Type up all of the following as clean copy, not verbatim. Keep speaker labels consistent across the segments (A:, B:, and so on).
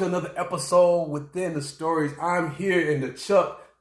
A: to another episode within the stories. I'm here in the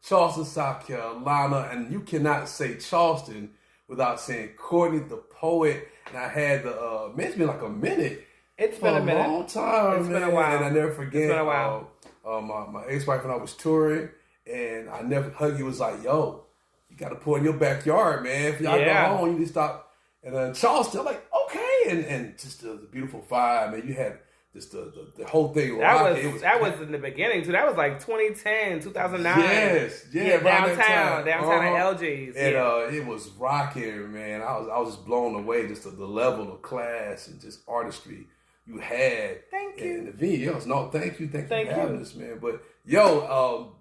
A: Charleston, South Carolina, and you cannot say Charleston without saying Courtney the poet. And I had man, it's been like a minute.
B: It's been a minute.
A: Long time,
B: It's
A: man.
B: been a while.
A: And I never forget.
B: It's been a while.
A: My ex-wife and I was touring, and I never Huggy was like, "Yo, you got to pour in your backyard, man. If y'all go home, you need to stop." And then Charleston, I'm like, okay, and just the beautiful vibe, man. You had just the whole thing.
B: That was in the beginning too. That was like 2010, 2009.
A: Yes,
B: downtown at LG's.
A: And it was rocking, man. I was just blown away, just the level of class and just artistry you had.
B: Thank you.
A: And the videos. No, thank you for having us, man. But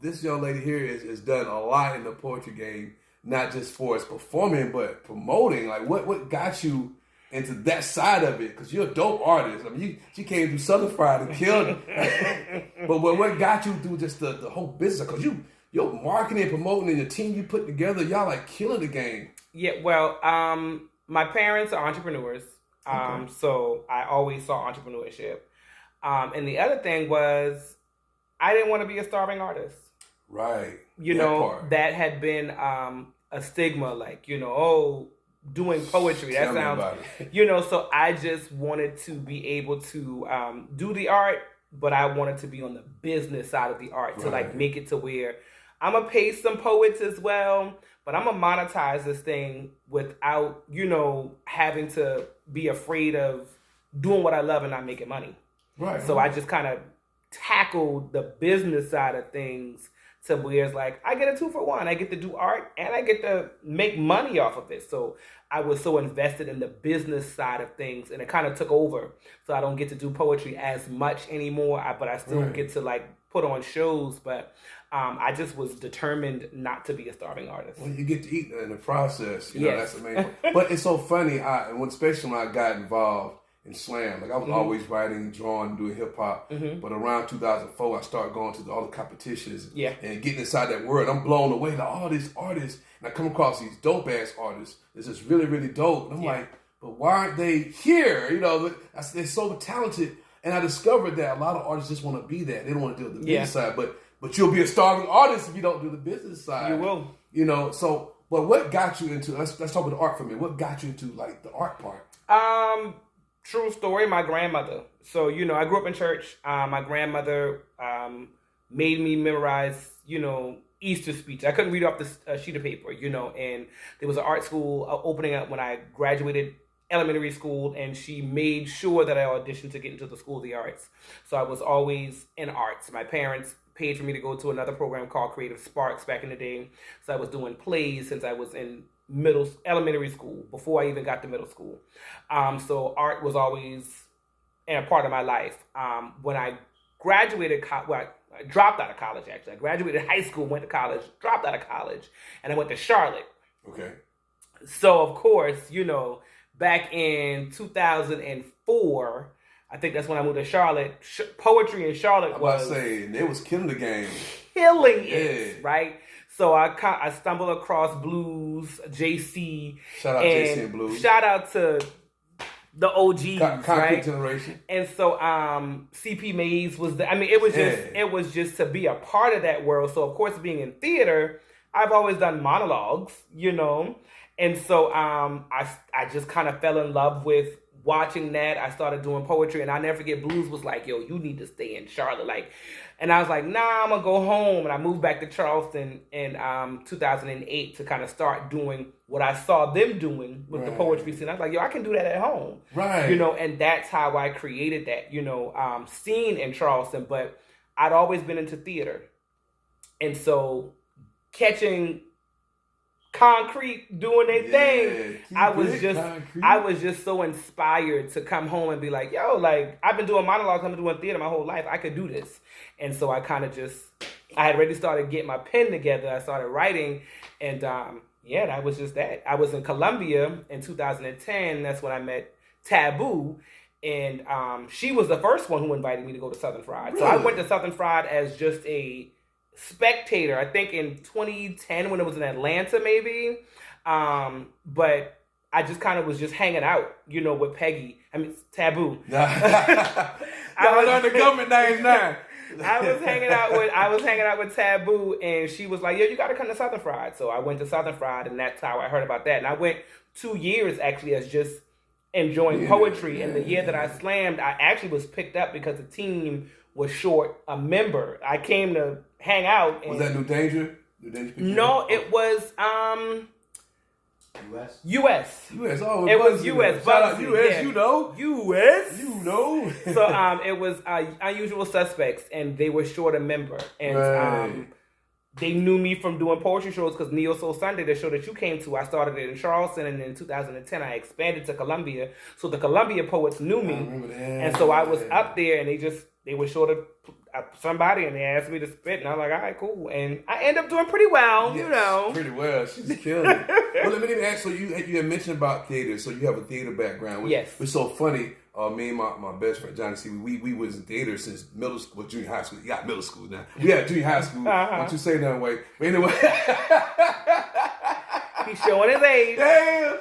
A: this young lady here has done a lot in the poetry game, not just for its performing, but promoting. Like, what got you into that side of it? Because you're a dope artist. I mean, she came through Southern Fried and killed it. But what got you through just the whole business? Because you're marketing, promoting, and the team you put together, y'all like killing the game.
B: Yeah, well, my parents are entrepreneurs. So I always saw entrepreneurship. And the other thing was, I didn't want to be a starving artist.
A: Right.
B: That had been a stigma, like, doing poetry. That sounds, so I just wanted to be able to do the art, but I wanted to be on the business side of the art to like make it to where I'm going to pay some poets as well, but I'm going to monetize this thing without, having to be afraid of doing what I love and not making money.
A: Right.
B: So I just kind of tackled the business side of things to where it's like, I get a 2-for-1. I get to do art and I get to make money off of it. So I was so invested in the business side of things, and it kind of took over. So I don't get to do poetry as much anymore, but I still get to like put on shows. But I just was determined not to be a starving artist.
A: Well, you get to eat in the process. That's the main point. But it's so funny, especially when I got involved in slam. Like, I was always writing, drawing, doing hip hop. But around 2004, I started going to all the competitions and getting inside that world. I'm blown away by all these artists, and I come across these dope ass artists. This is really, really dope. And I'm like, but why aren't they here? They're so talented. And I discovered that a lot of artists just want to be that. They don't want to do the business side. But you'll be a starving artist if you don't do the business side.
B: You will.
A: So, but what got you into? Let's talk about the art for me. What got you into like the art part?
B: True story, my grandmother. So, I grew up in church. My grandmother made me memorize, Easter speech. I couldn't read off the sheet of paper, and there was an art school opening up when I graduated elementary school, and she made sure that I auditioned to get into the School of the Arts. So I was always in arts. My parents paid for me to go to another program called Creative Sparks back in the day. So I was doing plays since I was in elementary school, before I even got to middle school. So art was always a part of my life. When I graduated, I dropped out of college, actually. I graduated high school, went to college, dropped out of college, and I went to Charlotte.
A: Okay.
B: So, of course, back in 2004, I think that's when I moved to Charlotte. Poetry in Charlotte was...
A: they was killing the game.
B: Killing it, right? So I stumbled across blues, JC.
A: Shout out JC and blues.
B: Shout out to the OGs,
A: Concrete generation.
B: And so CP Mays was it was just to be a part of that world. So of course, being in theater, I've always done monologues, And so I just kind of fell in love with watching that. I started doing poetry, and I never forget, blues was like, yo, you need to stay in Charlotte. And I was like, nah, I'm going to go home. And I moved back to Charleston in 2008 to kind of start doing what I saw them doing with the poetry scene. I was like, yo, I can do that at home.
A: Right.
B: And that's how I created that, scene in Charleston. But I'd always been into theater. And so catching Concrete doing their thing, I was just so inspired to come home and be like, yo, like, I've been doing monologues, I've been doing theater my whole life, I could do this. And so I kind of I had already started getting my pen together, I started writing, and that was just that. I was in Columbia in 2010, that's when I met Taboo, and she was the first one who invited me to go to Southern Fried. Really? So I went to Southern Fried as just a spectator, I think in 2010 when it was in Atlanta maybe, but I just kind of was just hanging out, with Peggy. Taboo.
A: I learned the government names now.
B: I was hanging out with Taboo, and she was like, "Yo, you got to come to Southern Fried." So I went to Southern Fried, and that's how I heard about that. And I went 2 years actually as just enjoying poetry. And the year that I slammed, I actually was picked up because the team was short a member. I came to hang out. And
A: was that New Danger?
B: No, it was U.S.
A: Oh,
B: it was U.S.
A: Shout out U.S.
B: Yeah.
A: U.S.
B: So it was Unusual Suspects, and they were short a member, and they knew me from doing poetry shows because Neo Soul Sunday, the show that you came to, I started it in Charleston, and in 2010 I expanded to Columbia. So the Columbia poets knew me, and so I was up there, and they were short of somebody, and they asked me to spit, and I was like, all right, cool, and I ended up doing pretty well,
A: pretty well. She's killing it. Well, let me ask you. You had mentioned about theater, so you have a theater background.
B: Yes,
A: it's so funny. Me and my best friend Johnny C. We was in theater since middle school, junior high school. You got middle school now. We had junior high school. Don't you say that way? But anyway,
B: he's showing his age.
A: Damn.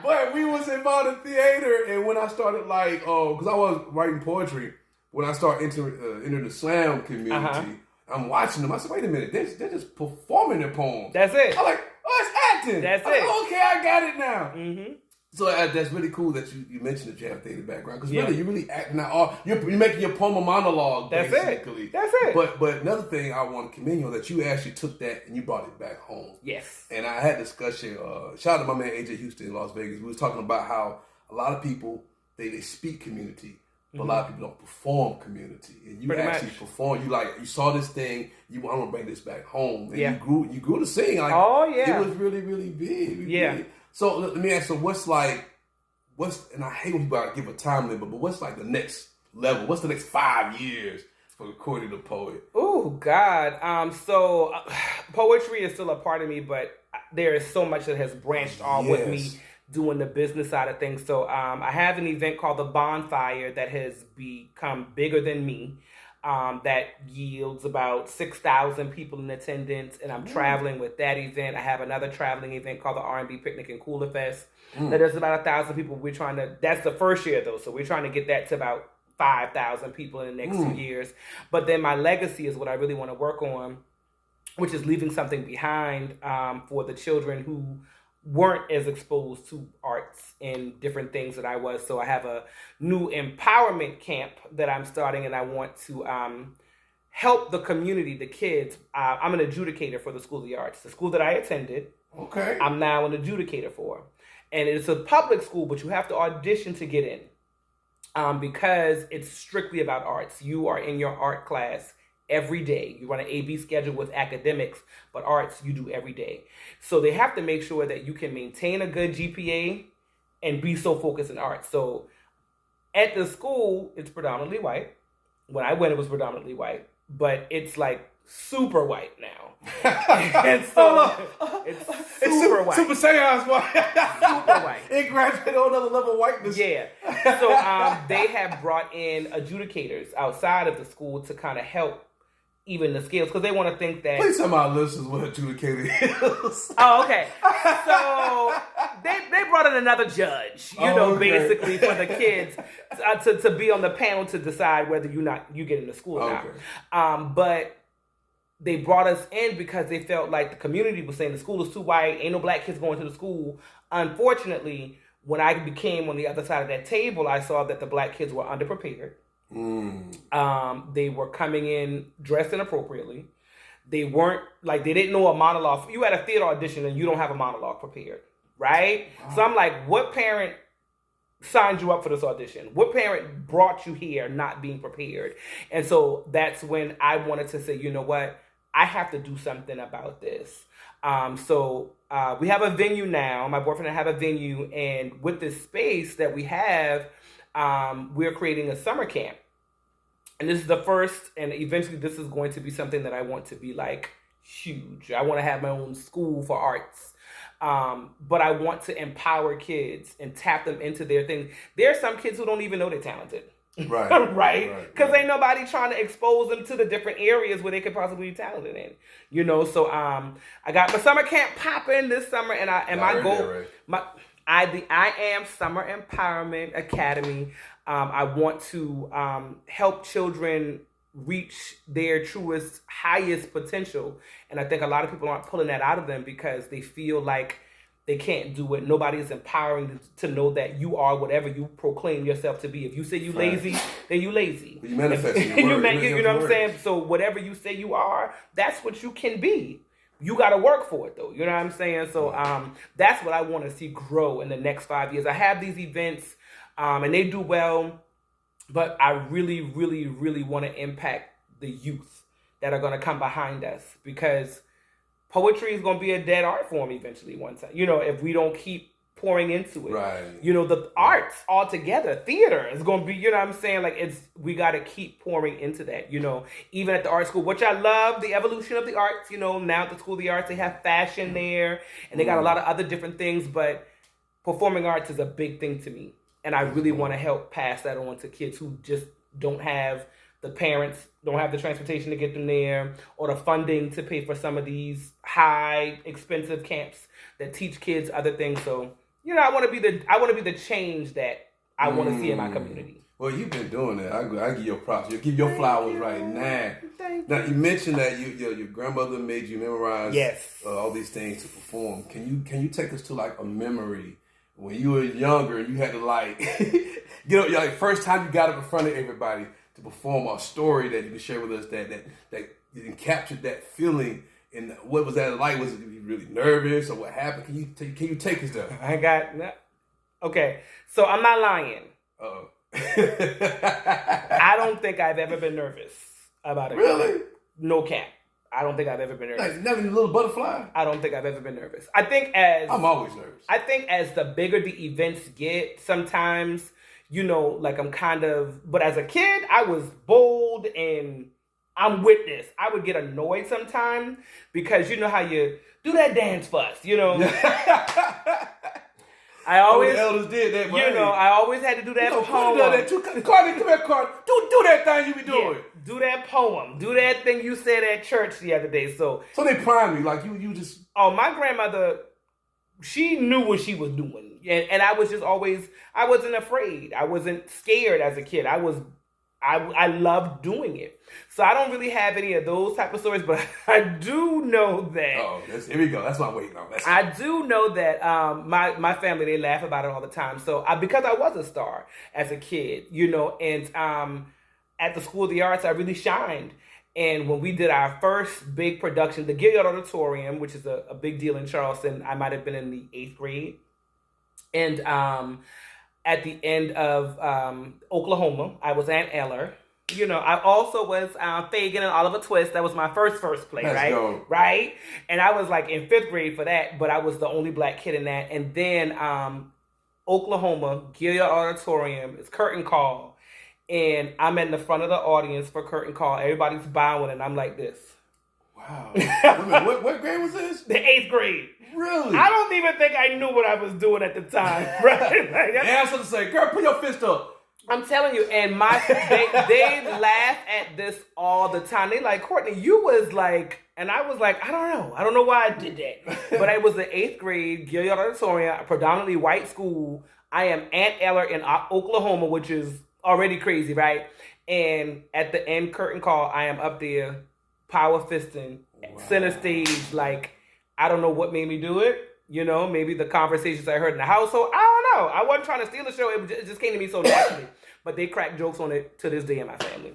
A: But we was involved in theater, and when I started because I was writing poetry. When I started entering the slam community, I'm watching them. I said, wait a minute, they're just performing their poems.
B: That's it.
A: I'm like, oh, it's acting.
B: That's it.
A: Like, okay, I got it now.
B: Mm-hmm.
A: So that's really cool that you mentioned that you have a theater background, because really you're really acting out. You're making your poem a monologue.
B: That's
A: basically.
B: It. That's it.
A: But another thing I want to commend you on, that you actually took that and you brought it back home.
B: Yes.
A: And I had discussion. Shout out to my man AJ Houston in Las Vegas. We was talking about how a lot of people they speak community. But a lot of people don't perform community, and you
B: Pretty
A: actually
B: much.
A: perform. You saw this thing. I'm gonna bring this back home, and you grew to sing. Like, it was really, really big. Big. So let me ask you, and I hate when people give a time limit, but what's like the next level? What's the next 5 years for Courtney the Poet?
B: Oh God. So poetry is still a part of me, but there is so much that has branched off with me doing the business side of things. So I have an event called the Bonfire that has become bigger than me. That yields about 6,000 people in attendance, and I'm traveling with that event. I have another traveling event called the R&B Picnic and Cooler Fest. That is about 1,000 people. That's the first year though, so we're trying to get that to about 5,000 people in the next 2 years. But then my legacy is what I really want to work on, which is leaving something behind for the children who weren't as exposed to arts and different things that I was. So I have a new empowerment camp that I'm starting, and I want to help the community, the kids. I'm an adjudicator for the School of the Arts, the school that I attended.
A: Okay.
B: I'm now an adjudicator for. And it's a public school, but you have to audition to get in because it's strictly about arts. You are in your art class every day. You run an A-B schedule with academics, but arts you do every day. So they have to make sure that you can maintain a good GPA and be so focused in art. So at the school, it's predominantly white. When I went, it was predominantly white, but it's like super white now. And so it's super white.
A: Super Saiyan's white.
B: Super white.
A: It graduated on another level of whiteness.
B: Yeah. So they have brought in adjudicators outside of the school to kind of help even the scales, because they want to think that.
A: Please tell my listeners what adjudicator is.
B: Oh, okay. So they brought in another judge, basically for the kids to be on the panel to decide whether you get into school or not. But they brought us in because they felt like the community was saying the school is too white, ain't no black kids going to the school. Unfortunately, when I became on the other side of that table, I saw that the black kids were underprepared. They were coming in dressed inappropriately. They weren't they didn't know a monologue. You had a theater audition and you don't have a monologue prepared, right? Wow. So I'm like, what parent signed you up for this audition? What parent brought you here not being prepared? And so that's when I wanted to say, you know what? I have to do something about this. So we have a venue now. My boyfriend and I have a venue, and with this space that we have, we're creating a summer camp. And this is the first, and eventually this is going to be something that I want to be huge. I want to have my own school for arts. But I want to empower kids and tap them into their thing. There are some kids who don't even know they're talented.
A: Right.
B: Right? Because ain't nobody trying to expose them to the different areas where they could possibly be talented in. So I got my summer camp popping this summer, and my goal, I am Summer Empowerment Academy. I want to help children reach their truest, highest potential. And I think a lot of people aren't pulling that out of them because they feel like they can't do it. Nobody is empowering them to know that you are whatever you proclaim yourself to be. If you say you lazy, then you lazy.
A: You manifest it.
B: You know what I'm saying? So whatever you say you are, that's what you can be. You got to work for it, though. You know what I'm saying? So that's what I want to see grow in the next 5 years. I have these events, and they do well, but I really, really, really want to impact the youth that are going to come behind us, because poetry is going to be a dead art form eventually one time. You know, if we don't keep pouring into it.
A: Right.
B: You know, the arts altogether, theater is going to be, you know what I'm saying? Like, we got to keep pouring into that, you know, even at the art school, which I love, the evolution of the arts, you know, now at the School of the Arts, they have fashion there, and they got a lot of other different things, but performing arts is a big thing to me. And I really want to help pass that on to kids who just don't have the parents, don't have the transportation to get them there, or the funding to pay for some of these high, expensive camps that teach kids other things. So, you know, I want to be the change that I want to see in my community.
A: Well, you've been doing that. I give you props. You give your flowers right now. Now you mentioned that your grandmother made you memorize all these things to perform. Can you take us to like a memory when you were younger and you had to like, you know, like first time you got up in front of everybody to perform a story that you can share with us that you captured that feeling, and what was that like? Was it really nervous or what happened? Can you take us there?
B: Okay, so I'm not lying.
A: Uh-oh.
B: I don't think I've ever been nervous about it.
A: Really?
B: No cap. I don't think I've ever been nervous.
A: Like never a little butterfly?
B: I don't think I've ever been nervous. I'm
A: always nervous.
B: I think as the bigger the events get, sometimes, you know, like I'm kind of, but as a kid, I was bold and I'm with this. I would get annoyed sometimes because you know how you do that dance first, you know. I always,
A: the elders did that,
B: you know, I always had to do that poem.
A: Courtney, come here, Courtney. Do that thing you be doing.
B: Yeah, do that poem. Do that thing you said at church the other day. So
A: they primed you, like you just.
B: Oh, my grandmother, she knew what she was doing, and I was just always. I wasn't afraid. I wasn't scared as a kid. I loved doing it. So I don't really have any of those type of stories, but I do know that.
A: Oh, here we go. That's what I'm waiting on.
B: I do know that my family, they laugh about it all the time. So because I was a star as a kid, you know, and at the School of the Arts, I really shined. And when we did our first big production, the Gilliard Auditorium, which is a big deal in Charleston, I might have been in the 8th grade. And at the end of Oklahoma, I was Aunt Eller. You know, I also was Fagin and Oliver Twist. That was my first play,
A: Let's
B: right?
A: Go.
B: Right? And I was like in 5th grade for that, but I was the only black kid in that. And then Oklahoma, Gilliard Auditorium, it's curtain call. And I'm in the front of the audience for curtain call. Everybody's bowing, and I'm like this.
A: Wow. What grade was this?
B: The 8th grade.
A: Really?
B: I don't even think I knew what I was doing at the time. Right? Like,
A: I was to say, girl, put your fist up.
B: I'm telling you, and they laugh at this all the time. They like, Courtney, you was like, and I was like, I don't know why I did that. But I was the 8th grade, Gilliard Auditorium, a predominantly white school. I am Aunt Eller in Oklahoma, which is already crazy, right? And at the end curtain call, I am up there, power fisting, center stage. Like, I don't know what made me do it. You know, maybe the conversations I heard in the household. I don't know. I wasn't trying to steal the show. It just came to me so naturally. But they crack jokes on it to this day in my family.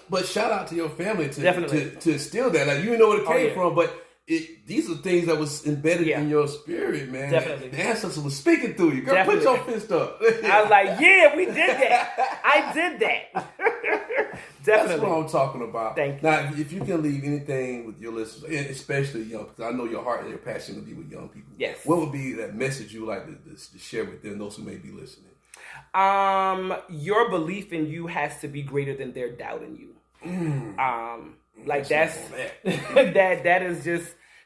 A: But shout out to your family to steal that. Like, you know where it came from, but these are things that was embedded in your spirit, man.
B: Definitely.
A: The ancestor was speaking through you. Girl, put your fist up.
B: I was like, yeah, we did that. I did that. Definitely.
A: That's what I'm talking about.
B: Thank you.
A: Now, if you can leave anything with your listeners, and especially young, because I know your heart and your passion will be with young people.
B: Yes.
A: What would be that message you would like to share with them, those who may be listening?
B: Your belief in you has to be greater than their doubt in you. Like that's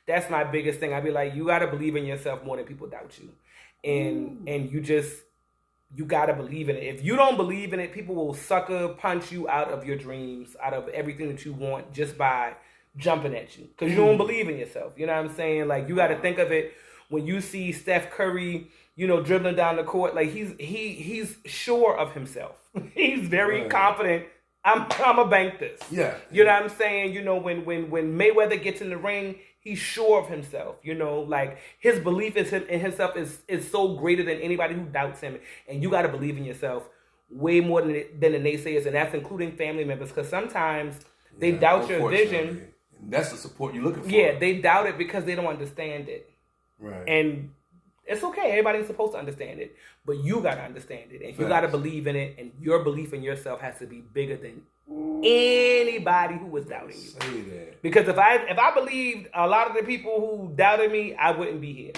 B: that's my biggest thing. I'd be like, you gotta believe in yourself more than people doubt you, and you gotta believe in it. If you don't believe in it, people will sucker punch you out of your dreams, out of everything that you want, just by jumping at you because you don't believe in yourself. You know what I'm saying? Like, you gotta think of it when you see Steph Curry, you know, dribbling down the court. Like, he's sure of himself. He's very confident I'm gonna bank this.
A: Yeah.
B: You know what I'm saying? You know, when Mayweather gets in the ring, he's sure of himself. You know, like his belief in himself is so greater than anybody who doubts him. And you got to believe in yourself way more than the naysayers, and that's including family members, because sometimes they doubt your vision.
A: That's the support you're looking for.
B: Yeah, they doubt it because they don't understand it.
A: Right.
B: And it's okay. Everybody's supposed to understand it, but you got to understand it, and you got to believe in it, and your belief in yourself has to be bigger than anybody who was doubting you.
A: Say that.
B: Because if I believed a lot of the people who doubted me, I wouldn't be here,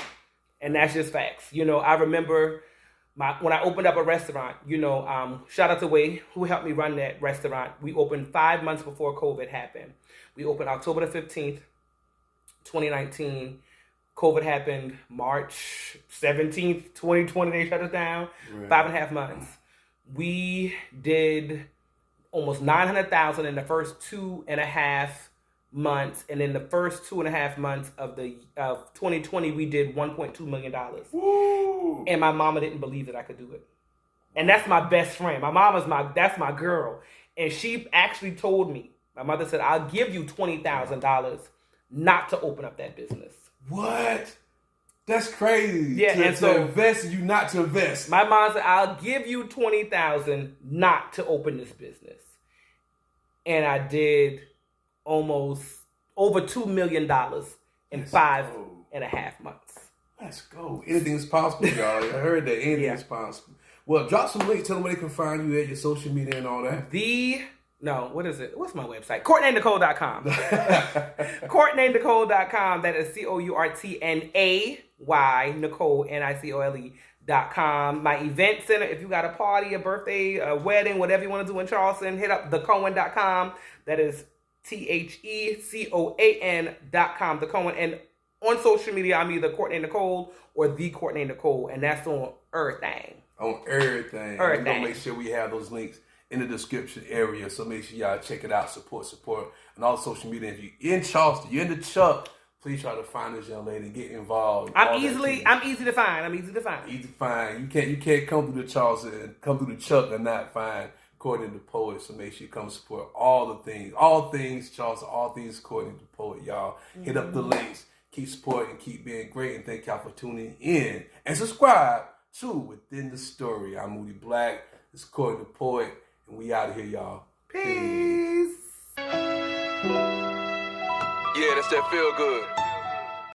B: and that's just facts. You know, I remember when I opened up a restaurant. You know, shout out to Way, who helped me run that restaurant. We opened 5 months before COVID happened. We opened October the 15th, 2019. COVID happened March 17th, 2020. They shut us down. Right. 5.5 months. We did almost $900,000 in the first 2.5 months, and in the first 2.5 months of 2020, we did $1.2 million.
A: Woo!
B: And my mama didn't believe that I could do it. And that's my best friend. My mama's that's my girl, and she actually told me. My mother said, "I'll give you $20,000 not to open up that business."
A: What? That's crazy.
B: Yeah, and so
A: to invest, you not to invest.
B: My mom said, "I'll give you $20,000 not to open this business," and I did almost over $2 million in 5.5 months.
A: Let's go. Anything is possible, y'all. I heard that anything is possible. Well, drop some links. Tell them where they can find you at your social media and all that.
B: What is it? What's my website? COURTNAYNICOLE.com. COURTNAYNICOLE.com. That is COURTNAY Nicole NICOLE.com. My event center. If you got a party, a birthday, a wedding, whatever you want to do in Charleston, hit up thecoan.com. That is THECOAN.com. The Cohen. And on social media, I'm either Courtnay Nicole or the Courtnay Nicole, and that's on everything.
A: On everything. We're gonna make sure we have those links in the description area, so make sure y'all check it out. Support, and all social media. If you're in Charleston, you're in the Chuck, please try to find this young lady, get involved.
B: I'm easy to find.
A: Easy to find. You can't come through the Charleston and come through the Chuck and not find Courtnay the Poet. So make sure you come support all things Charleston, all things Courtnay the Poet. Y'all hit up the links. Keep supporting, keep being great, and thank y'all for tuning in and subscribe to Within the Story. I'm Moody Black. This is Courtnay the Poet. And we out of here, y'all.
B: Peace.
A: Yeah, that's that feel good.